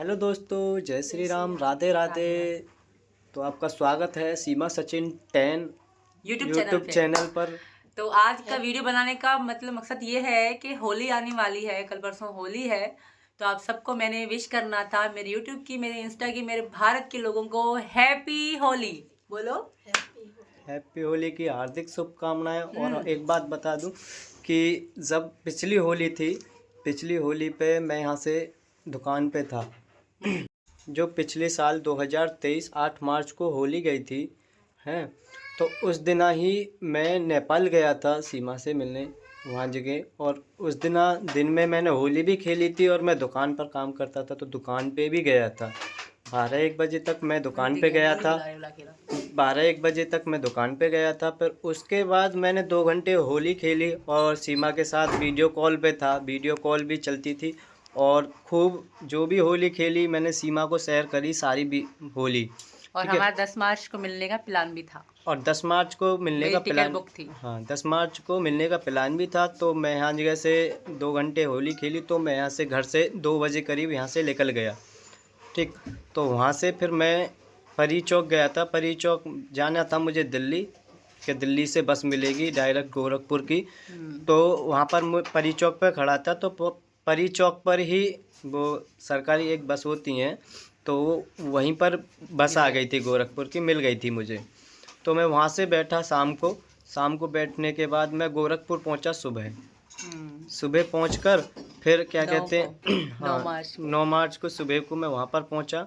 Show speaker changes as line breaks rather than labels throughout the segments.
Hello दोस्तों, जय श्री राम, राधे राधे। तो आपका स्वागत है सीमा सचिन 10 यूट्यूब चैनल पर।
तो आज का वीडियो बनाने का मतलब मकसद ये है कि होली आने वाली है, कल परसों होली है। तो आप सबको मैंने विश करना था, मेरे यूट्यूब की, मेरे इंस्टा की, मेरे भारत के लोगों को हैप्पी होली। बोलो
हैप्पी होली की हार्दिक शुभकामनाएं। और एक बात बता दूं कि जब पिछली होली थी, पिछली होली पे मैं यहाँ से दुकान पे था। जो पिछले साल 2023 8 मार्च को होली गई थी, हैं, तो उस दिन ही मैं नेपाल गया था सीमा से मिलने वहाँ जगह। और उस दिन में मैंने होली भी खेली थी और मैं दुकान पर काम करता था, तो दुकान पे भी गया था। 12-1 बजे तक मैं दुकान पे गया था। 12-1 बजे तक मैं दुकान पे गया था। फिर उसके बाद मैंने 2 घंटे होली खेली और सीमा के साथ वीडियो कॉल पे था, वीडियो कॉल भी चलती थी। और खूब जो भी होली खेली मैंने सीमा को शेयर करी सारी भी होली।
और हमारा 10 मार्च को मिलने का प्लान भी था।
और 10 मार्च को मिलने का प्लान
बुक थी।
हाँ, 10 मार्च को मिलने का प्लान भी था। तो मैं यहाँ जगह से 2 घंटे होली खेली, तो मैं यहाँ से घर से 2 बजे करीब यहाँ से निकल गया। ठीक, तो वहाँ से फिर मैं परी चौक गया था। परी चौक जाना था मुझे दिल्ली, कि दिल्ली से बस मिलेगी डायरेक्ट गोरखपुर की। तो वहाँ पर परी चौक पर खड़ा था, तो परी चौक पर ही वो सरकारी एक बस होती हैं, तो वहीं पर बस आ गई थी गोरखपुर की, मिल गई थी मुझे। तो मैं वहाँ से बैठा शाम को बैठने के बाद मैं गोरखपुर पहुँचा सुबह पहुंचकर फिर क्या कहते हैं हाँ, 9 मार्च को सुबह को मैं वहाँ पर पहुँचा।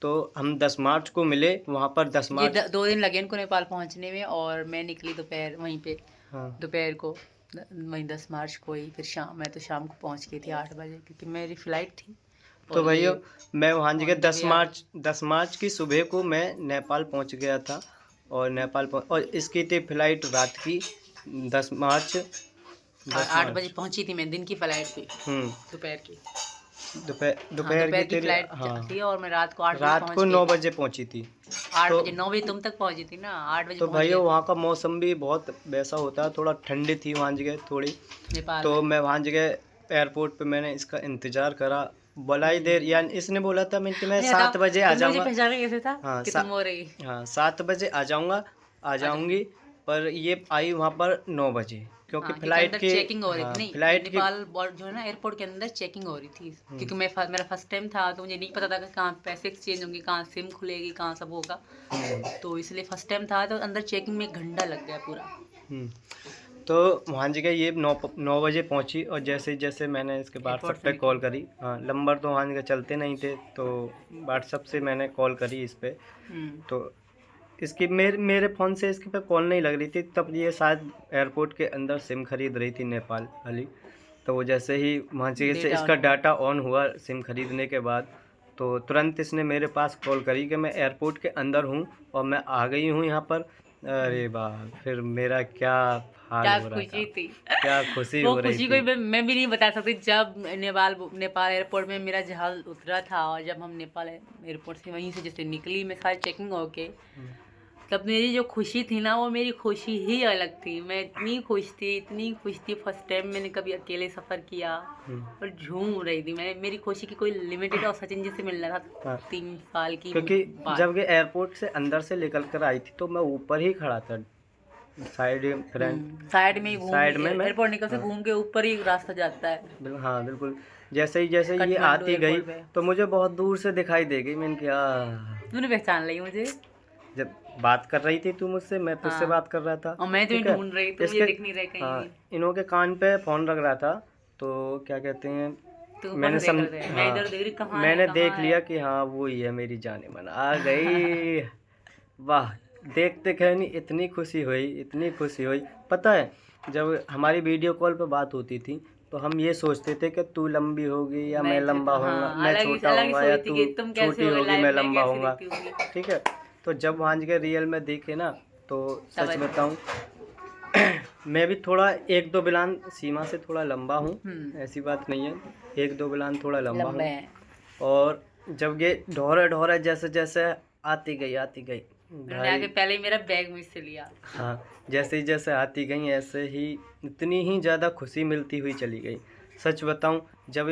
तो हम 10 मार्च को मिले वहाँ पर। 10 मार्च
2 दिन लगे इनको नेपाल पहुंचने में, और मैं निकली दोपहर वहीं पे।
हाँ,
दोपहर को वहीं 10 मार्च को ही। फिर मैं तो शाम को पहुंच गई थी 8 बजे, क्योंकि मेरी फ्लाइट थी।
तो भैया मैं वहाँ जगह 10 मार्च की सुबह को मैं नेपाल पहुँच गया था। और और इसकी थी फ्लाइट रात की 10 मार्च
8 बजे पहुंची थी मैं, दिन की फ्लाइट थी। दोपहर की
दोपहर की
फ्लाइट थी, और मैं रात को
9 बजे पहुंची थी।
8 बजे 9 बजे तुम तक पहुंची थी ना, 8 बजे
तो भैया वहाँ का मौसम भी बहुत वैसा होता है, थोड़ा ठंडी थी वहाँ जगह थोड़ी। तो मैं वहाँ जगह एयरपोर्ट पे मैंने इसका इंतज़ार करा, बोला ही देर, यानी इसने बोला था मैं कि मैं 7 बजे आ जाऊँगा।
कैसे था
हाँ,
कि तुम हो रही?
हाँ, 7 बजे आ जाऊँगी। पर ये आई वहाँ पर 9 बजे, क्योंकि फ्लाइट की
चेकिंग हो रही थी। नहीं,
फ्लाइट की
नेपाल जो है ना एयरपोर्ट के अंदर चेकिंग हो रही थी, क्योंकि मेरा फर्स्ट टाइम था, तो मुझे नहीं पता था कि कहाँ पैसे एक्सचेंज होंगे, कहाँ सिम खुलेगी, कहाँ सब होगा। तो इसलिए फर्स्ट टाइम था, तो अंदर चेकिंग में 1 घंटा लग गया पूरा।
तो वहाँ जगह ये 9 बजे पहुँची। और जैसे जैसे मैंने इसके व्हाट्सएप पे कॉल करी, हाँ, नंबर तो वहाँ जगह चलते नहीं थे, तो व्हाट्सएप से मैंने कॉल करी इस पर। तो इसकी मेरे फ़ोन से इसके पे कॉल नहीं लग रही थी। तब ये शायद एयरपोर्ट के अंदर सिम खरीद रही थी नेपाल वाली। तो वो जैसे ही वहाँ से इसका डाटा ऑन हुआ सिम खरीदने के बाद, तो तुरंत इसने मेरे पास कॉल करी कि मैं एयरपोर्ट के अंदर हूँ और मैं आ गई हूँ यहाँ पर। अरे वाह, फिर मेरा क्या हाल हो रहा था, क्या खुशी हो रही थी।
कोई मैं भी नहीं बता सकती। जब नेपाल एयरपोर्ट में मेरा जहाज उतरा था, और जब हम नेपाल एयरपोर्ट से वहीं से जैसे निकली मैं सारी चेकिंग होके, तब मेरी जो खुशी थी ना, वो मेरी खुशी ही अलग थी। मैं इतनी खुश थी। फर्स्ट टाइम मैंने कभी अकेले सफ़र किया, और झूम रही थी मैं। मेरी खुशी की कोई लिमिटेड, और सचिन जी से मिलना था 3 साल की,
क्योंकि जब ये एयरपोर्ट से अंदर से निकल कर आई थी तो मैं ऊपर ही खड़ा था, साइड में
एयरपोर्ट निकल से घूम के ऊपर ही रास्ता जाता है।
हाँ बिल्कुल। जैसे ये आती गई तो मुझे बहुत दूर से दिखाई दे गई। मैंने क्या,
तूने पहचान ली मुझे?
जब बात कर रही थी तू मुझसे, मैं तुझसे बात कर रहा था,
और मैं तुम्हें ढूंढ रही थी, मुझे दिख नहीं रही कहीं।
हाँ, इन्हों के कान पे फ़ोन रख रहा था, तो क्या कहते हैं, मैंने देख लिया कि हाँ वो ही है, मेरी जाने मन आ गई। वाह, देखते कहनी इतनी खुशी हुई। पता है, जब हमारी वीडियो कॉल पे बात होती थी तो हम ये सोचते थे कि तू लंबी होगी या मैं लंबा होऊंगा, मैं छोटा होऊंगा या तू छोटी होगी, मैं लंबा होऊंगा। ठीक है, तो जब वहाँ के रियल में देखे ना, तो सच बताऊं मैं भी थोड़ा 1-2 बिलान सीमा से थोड़ा लंबा हूँ, ऐसी बात नहीं है, 1-2 बिलान थोड़ा लंबा हूँ। और जब ये ढोरे जैसे जैसे आती गई
आगे पहले ही मेरा बैग मुझसे लिया।
हाँ, जैसे आती गई ऐसे ही इतनी ही ज़्यादा खुशी मिलती हुई चली गई। सच बताऊं, जब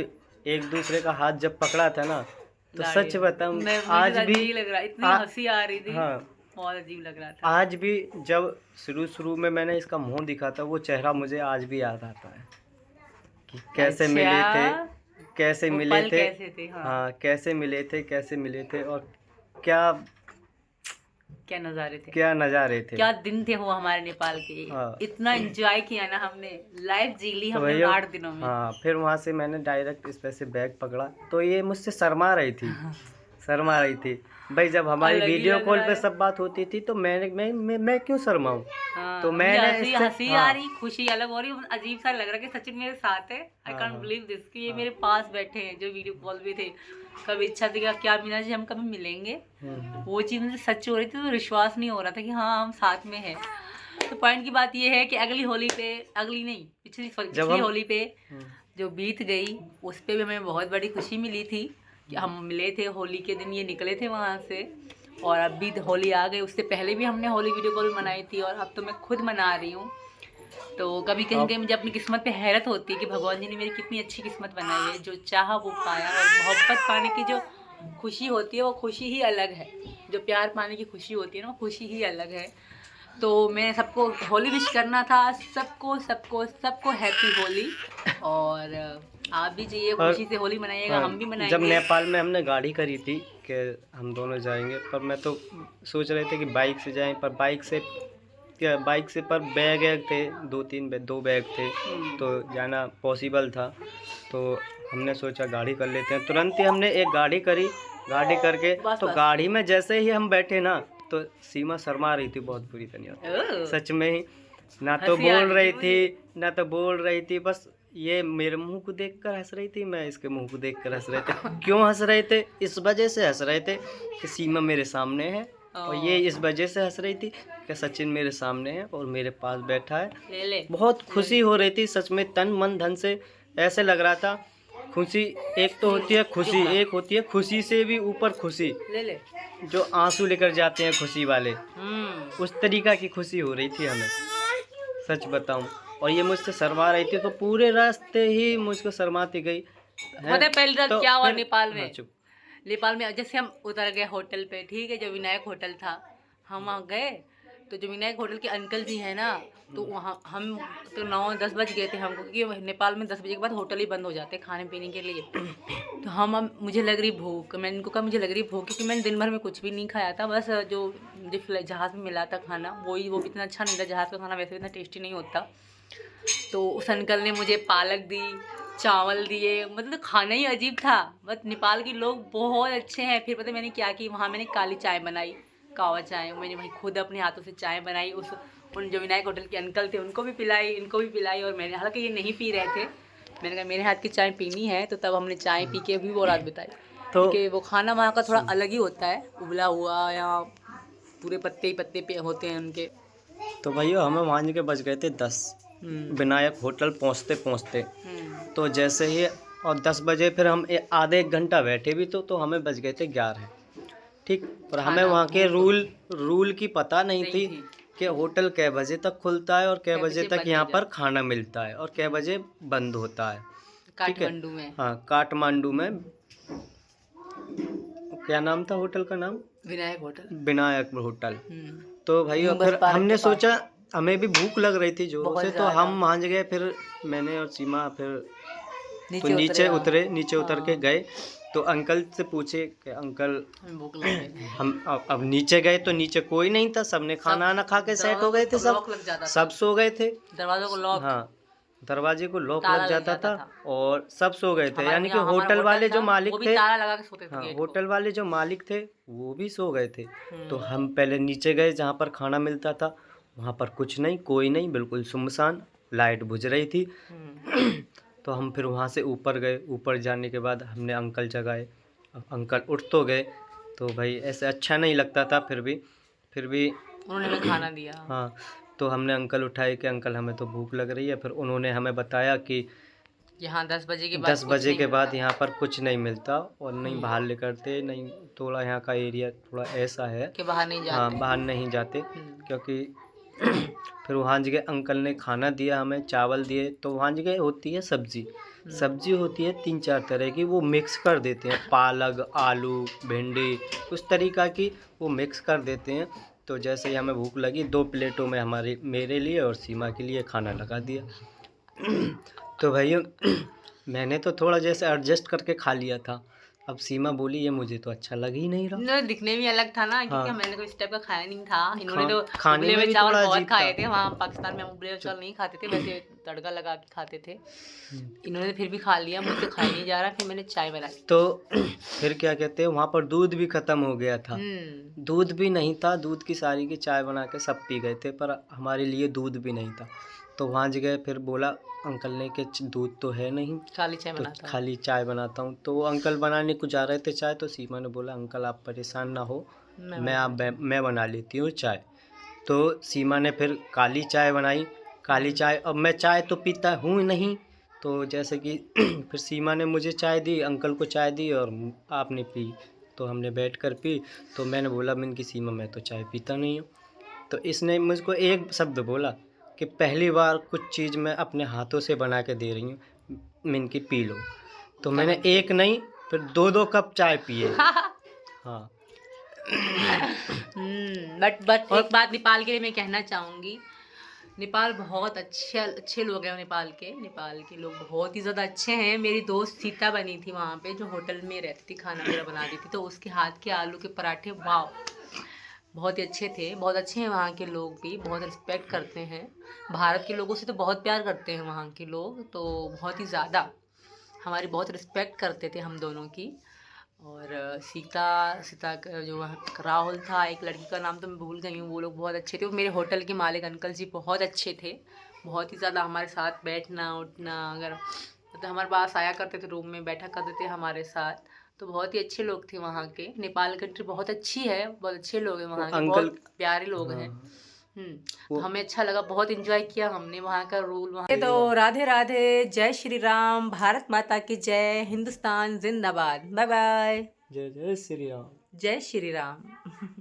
एक दूसरे का हाथ जब पकड़ा था ना, तो सच बताऊं
मुझे
आज भी
अजीब लग रहा, इतनी
आ-
हंसी आ रही थी,
हाँ,
बहुत अजीब लग रहा था।
आज भी जब शुरू में मैंने इसका मुंह दिखा था, वो चेहरा मुझे आज भी याद आता है कि कैसे मिले थे,
अच्छा,
कैसे
वो
मिले
पल
थे।
कैसे थे, हाँ,
हाँ, कैसे मिले थे और क्या
क्या नज़ारे थे,
क्या नज़ारे थे।
क्या दिन थे वो हमारे नेपाल के।
हाँ,
इतना एंजॉय किया ना हमने, लाइफ जी ली
तो
हमने उन
भैया
8 दिनों में।
हाँ, फिर वहाँ से मैंने डायरेक्ट इस पे से बैग पकड़ा, तो ये मुझसे शर्मा रही थी, शर्मा रही थी। भाई जब हमारी
अलग ही
वीडियो
लग
कॉल
रहा
पे
है।
सब बात होती थी तो मैं क्यों शर्माऊँ।
हाँ,
तो
मुझे
मैंने
हंसी
इससे
हंसी आ
हाँ,
रही, खुशी अलग हो रही, अजीब सा लग रहा है कि सचिन मेरे साथ है। आई
हाँ,
कांट
हाँ,
बिलीव दिस कि ये
हाँ।
मेरे पास बैठे हैं, जो वीडियो कॉल पे थे। कभी इच्छा थी कि क्या मीना जी हम कभी मिलेंगे, वो चीज़ मुझे सच हो रही थी, तो विश्वास नहीं हो रहा था कि हाँ हम साथ में हैं। तो पॉइंट की बात ये है कि अगली होली पे, अगली नहीं पिछली
हम
होली पे
हम्म,
जो बीत गई, उस पे भी हमें बहुत बड़ी खुशी मिली थी कि हम मिले थे होली के दिन, ये निकले थे वहाँ से। और अब भी होली आ गई, उससे पहले भी हमने होली वीडियो कॉल मनाई थी, और अब तो मैं खुद मना रही हूँ। तो कभी कहीं कहीं मुझे अपनी किस्मत पे हैरत होती है कि भगवान जी ने मेरी कितनी अच्छी किस्मत बनाई है, जो चाहा वो पाया। और मोहब्बत पाने की जो खुशी होती है वो खुशी ही अलग है, जो प्यार पाने की खुशी होती है ना वो खुशी ही अलग है। तो मैं सबको होली विश करना था, सबको सबको सबको हैप्पी होली। और आप भी चाहिए
और
खुशी से होली मनाइएगा,
हाँ,
हम भी
जब
मनाएंगे।
नेपाल में हमने गाड़ी करी थी कि हम दोनों जाएंगे, पर मैं तो सोच रहे थे कि बाइक से जाएं, पर बाइक से पर बैग थे, दो बैग थे, तो जाना पॉसिबल था। तो हमने सोचा गाड़ी कर लेते हैं, तुरंत ही हमने एक गाड़ी करी। गाड़ी करके
बस
तो
बस।
गाड़ी में जैसे ही हम बैठे ना, तो सीमा शर्मा रही थी बहुत बुरी तरह,
ओह,
सच में ही। ना तो
हंसी आ
बोल
रही
रही
मुझे।
थी, ना तो बोल रही थी, बस ये मेरे मुंह को देखकर हंस रही थी, मैं इसके मुंह को देखकर हंस रहे थे। क्यों हंस रहे थे? इस वजह से हंस रहे थे कि सीमा मेरे सामने है, और ये इस वजह से हंस रही थी कि सचिन मेरे सामने है और मेरे पास बैठा है।
ले ले
बहुत खुशी हो रही थी सच में, तन मन धन से ऐसे लग रहा था। खुशी एक तो होती है खुशी, एक होती है खुशी से भी ऊपर खुशी,
ले ले।
जो आंसू लेकर जाते हैं खुशी वाले, उस तरीका की खुशी हो रही थी हमें, सच बताऊं। और ये मुझसे शर्मा रही थी, तो पूरे रास्ते ही मुझको शर्माती गई है।
पता है पहली रात
तो
क्या हुआ
फिर
नेपाल
हाँ,
में?
चुप।
नेपाल में जैसे हम उतर गए होटल पे, ठीक है, जो विनायक होटल था, हम वहाँ गए। तो जो विनायक होटल के अंकल जी हैं ना, तो वहाँ हम तो 9-10 बज गए थे हमको, क्योंकि नेपाल में 10 बजे के बाद होटल ही बंद हो जाते हैं खाने पीने के लिए। तो हम मुझे लग रही भूख, मैंने इनको कहा मुझे लग रही भूख, क्योंकि मैंने दिन भर में कुछ भी नहीं खाया था, बस जो मुझे जहाज़ में मिला था खाना वो भी इतना अच्छा नहीं था, जहाज़ का खाना वैसे इतना टेस्टी नहीं होता। तो उस अंकल ने मुझे पालक दी, चावल दिए, मतलब खाना ही अजीब था। बट नेपाल के लोग बहुत अच्छे हैं। फिर पता है मैंने क्या की, वहाँ मैंने काली चाय बनाई, कावा चाय मैंने वहीं खुद अपने हाथों से चाय बनाई, उन जो विनायक होटल के अंकल थे उनको भी पिलाई, इनको भी पिलाई। और मैंने, हालांकि ये नहीं पी रहे थे, मैंने कहा मेरे हाथ की चाय पीनी है, तो तब हमने चाय पी के भी वो रात बिताई।
तो
क्योंकि वो खाना वहाँ का थोड़ा अलग ही होता है, उबला हुआ या पूरे पत्ते ही पत्ते पे होते हैं उनके।
तो भैया हमें मान के बज गए थे 10 विनायक होटल पहुंचते पहुंचते। तो जैसे ही और 10 बजे फिर हम आधे एक घंटा बैठे भी तो हमें बज गए थे 11। ठीक, और हमें
खाना
वहाँ के
भूख
रूल की पता नहीं
नहीं
थी
थी।
कि होटल कै बजे तक खुलता है और कै
कै
बजे
बजे
तक
बंद
यहाँ
हो
पर
जाता
खाना मिलता है और कै बजे बंद होता है। ठीक है,
काठमांडू में,
हाँ, काठमांडू में। क्या नाम था होटल का नाम?
विनायक होटल।
विनायक होटल। तो भाई
न्यू बस
फिर
पार्क
हमने
के पास।
सोचा, हमें भी भूख लग रही थी जोरों
बहुत
से, तो
ज़्यादा।
हम मान गए। फिर मैंने और सीमा फिर तो
नीचे उतरे,
नीचे उतर के
हाँ।
गए। तो अंकल से पूछे कि अंकल
हमें भूख लग गई।
हम अब नीचे गए तो नीचे कोई नहीं था, सबने खाना आना खा के सेट हो गए थे, सब
लॉक लग जाता था,
सब सो गए थे।
दरवाजों को लॉक,
हाँ, दरवाजे को लॉक
ताला
लग जाता था
था।
और सब सो गए थे,
हमारे
यानी कि
यहाँ हमारा
होटल वाले
था,
जो मालिक
वो भी
थे,
ताला लगा के सोते थे
हाँ,
गेट को।
होटल वाले जो मालिक थे वो भी सो गए थे। तो हम पहले नीचे गए जहाँ पर खाना मिलता था, वहाँ पर कुछ नहीं, कोई नहीं, बिल्कुल सुनसान, लाइट बुझ रही थी। तो हम फिर वहाँ से ऊपर गए। ऊपर जाने के बाद हमने अंकल जगाए। अब अंकल उठ तो गए, तो भाई ऐसे अच्छा नहीं लगता था, फिर भी
उन्होंने हमें खाना दिया।
हाँ, तो हमने अंकल उठाए कि अंकल हमें तो भूख लग रही है। फिर उन्होंने हमें बताया कि
यहाँ 10 बजे के बाद
10
कुछ
बजे
नहीं
के बाद
मिलता।
यहाँ पर कुछ नहीं मिलता और नहीं बाहर ले करते, नहीं, थोड़ा यहाँ का एरिया थोड़ा ऐसा है
कि बाहर नहीं
हाँ,
जाते।
बाहर नहीं जाते, क्योंकि फिर वहाँ जगह अंकल ने खाना दिया हमें, चावल दिए। तो वहाँ जगह होती है सब्जी, सब्जी होती है 3-4 तरह की, वो मिक्स कर देते हैं, पालक, आलू, भिंडी, उस तरीक़ा की वो मिक्स कर देते हैं। तो जैसे ही हमें भूख लगी 2 प्लेटों में मेरे लिए और सीमा के लिए खाना लगा दिया। तो भैया मैंने तो थोड़ा जैसे एडजस्ट करके खा लिया था। अब सीमा बोली ये मुझे तो अच्छा लग ही नहीं रहा।
इन्होंने दिखने में अलग था ना, क्योंकि
हाँ,
मैंने कोई इस टाइप का खाया नहीं था। इन्होंने तो
खाने
उबले
में
हुए
भी
चावल
थोड़ा
बहुत
अजीब
खाए
था।
थे। वहाँ पाकिस्तान में हम उबले हुए चावल नहीं खाते थे, वैसे तड़का लगा के खाते थे। इन्होंने फिर भी खा लिया, मुझसे खाया नहीं जा रहा। फिर मैंने चाय बनाई।
तो फिर क्या कहते हैं, वहाँ पर दूध भी ख़त्म हो गया था। दूध भी नहीं था, दूध की सारी की चाय बना के सब पी गए थे, पर हमारे लिए दूध भी नहीं था। तो वहाँ जगह फिर बोला अंकल ने कि दूध तो है नहीं,
खाली चाय
तो
बनाता हूँ।
खाली चाय बनाता हूँ। तो वो अंकल बनाने को जा रहे थे चाय, तो सीमा ने बोला अंकल आप परेशान ना हो, मैं बना लेती हूँ चाय। तो सीमा ने फिर काली चाय बनाई। काली चाय, अब मैं चाय तो पीता हूँ नहीं, तो जैसे कि फिर सीमा ने मुझे चाय दी, अंकल को चाय दी और आपने पी। तो हमने बैठ कर पी। तो मैंने बोला मैंने कि सीमा मैं तो चाय पीता नहीं हूँ। तो इसने मुझको एक शब्द बोला कि पहली बार कुछ चीज़ मैं अपने हाथों से बना के दे रही हूँ, मैंने कि पी लो। तो मैंने एक नहीं फिर 2-2 कप चाय पिए। हाँ।
बट
और
एक बात नेपाल के लिए मैं कहना चाहूँगी, नेपाल बहुत अच्छे लोग हैं। नेपाल के लोग बहुत ही ज़्यादा अच्छे हैं। मेरी दोस्त सीता बनी थी वहाँ पे, जो होटल में रहती थी, खाना मेरा बनाती थी। तो उसके हाथ के आलू के पराठे वाह, बहुत ही अच्छे थे। बहुत अच्छे हैं वहाँ के लोग भी, बहुत रिस्पेक्ट करते हैं। भारत के लोगों से तो बहुत प्यार करते हैं वहाँ के लोग, तो बहुत ही ज़्यादा हमारी बहुत रिस्पेक्ट करते थे हम दोनों की। और सीता का जो राहुल था, एक लड़की का नाम तो मैं भूल गई हूँ, वो लोग बहुत अच्छे थे। वो मेरे होटल के मालिक अंकल जी बहुत अच्छे थे, बहुत ही ज़्यादा हमारे साथ बैठना उठना, अगर मतलब हमारे पास आया करते थे, रूम में बैठा करते थे हमारे साथ। तो बहुत ही अच्छे लोग थे वहाँ के। नेपाल कंट्री बहुत अच्छी है, बहुत अच्छे लोग हैं
वो
वहाँ के,
अंकल,
बहुत प्यारे लोग हैं।
हाँ,
तो
वो
हमें अच्छा लगा, बहुत एंजॉय किया हमने वहाँ का रूल। वहाँ तो राधे राधे, जय श्री राम, भारत माता की जय, हिंदुस्तान जिंदाबाद। बाय बाय,
जय जय श्री राम।
जय श्री राम।